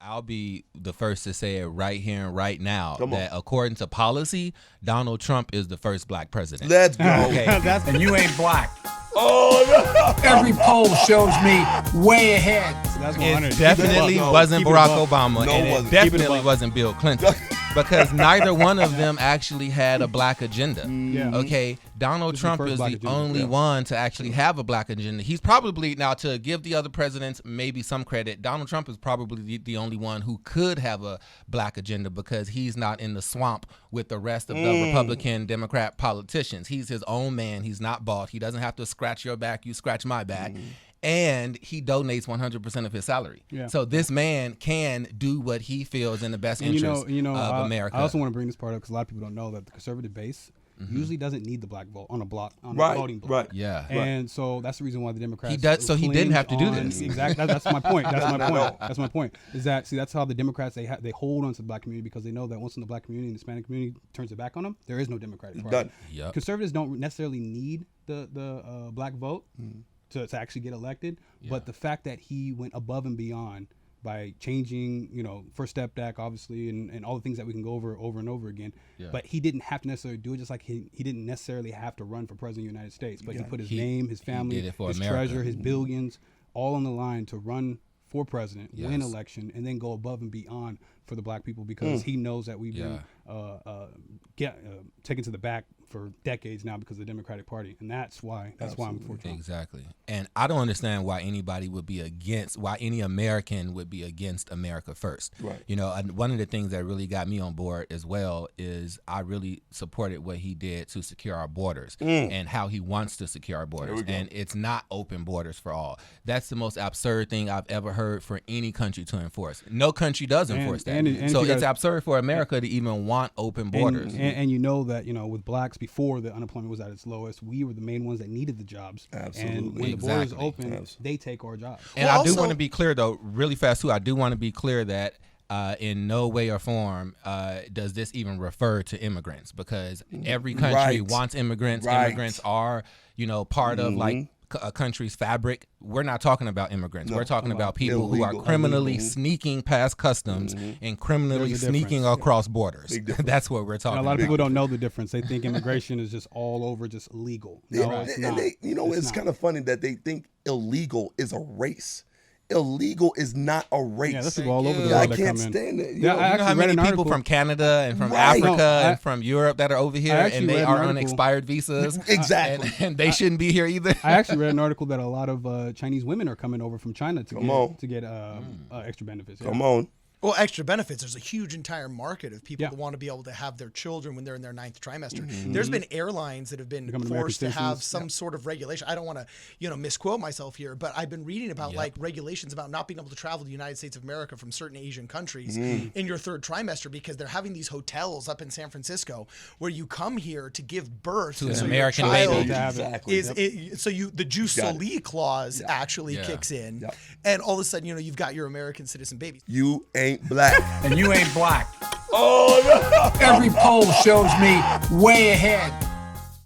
I'll be the first to say it right here and right now that according to policy, Donald Trump is the first black president. Let's go. Okay. And you ain't black. Oh, no. Every poll shows me way ahead. That's It definitely wasn't Barack Obama, and it definitely wasn't Bill Clinton, because neither one of them actually had a black agenda. Okay, Donald Trump is the only one to actually have a black agenda. He's probably, now to give the other presidents maybe some credit, Donald Trump is probably the only one who could have a black agenda because he's not in the swamp with the rest of the Republican, Democrat politicians. He's his own man. He's not bought. He doesn't have to scratch your back, you scratch my back. And he donates 100% of his salary. So this man can do what he feels in the best interest of America. I also want to bring this part up because a lot of people don't know that the conservative base usually doesn't need the black vote on a voting block. And so that's the reason why the Democrats. He does. So he didn't have to do this. Exactly. That's my point. That's my point. Is that that's how the Democrats they hold on to the black community, because they know that once the black community and the Hispanic community turns it back on them, there is no Democratic Party. Conservatives don't necessarily need the black vote to actually get elected, but the fact that he went above and beyond by changing, First Step Act, obviously, and all the things that we can go over and over again. But he didn't have to necessarily do it, just like he didn't necessarily have to run for president of the United States. But he put his name, his family, his treasure, his billions, all on the line to run for president, win election, and then go above and beyond for the black people, because he knows that we've been taken to the back for decades now because of the Democratic Party, and that's why I'm for Trump. Exactly. And I don't understand why any American would be against America first. One of the things that really got me on board as well is I really supported what he did to secure our borders and how he wants to secure our borders. And it's not open borders for all. That's the most absurd thing I've ever heard for any country to enforce. No country does enforce that. So it's absurd for America to even want open borders. And you know that, with blacks, before the unemployment was at its lowest, we were the main ones that needed the jobs. Absolutely. And when the borders open, they take our jobs. And I do want to be clear, though, really fast, too. I do want to be clear that in no way or form does this even refer to immigrants, because every country wants immigrants. Immigrants are, part of a country's fabric. We're not talking about immigrants. We're talking about people who are criminally sneaking past customs and criminally sneaking across borders. That's what we're talking about. A lot of people don't know the difference. They think immigration is just all over, just legal. No, it's not. It's kind of funny that they think illegal is a race. Illegal is not a race. Yeah, that's people all over the world. I can't stand it. You know how many people from Canada and from Africa and from Europe that are over here and they are on expired visas? Exactly. And they shouldn't be here either. I actually read an article that a lot of Chinese women are coming over from China to get extra benefits. Come on. Well, extra benefits. There's a huge entire market of people that want to be able to have their children when they're in their 9th trimester. There's been airlines that have been forced to have some sort of regulation. I don't want to, misquote myself here, but I've been reading about regulations about not being able to travel to the United States of America from certain Asian countries in your 3rd trimester, because they're having these hotels up in San Francisco where you come here to give birth to an American baby. So the jus soli clause actually kicks in, and all of a sudden, you've got your American citizen babies. You ain't black. And you ain't black. Oh, no. Every poll shows me way ahead.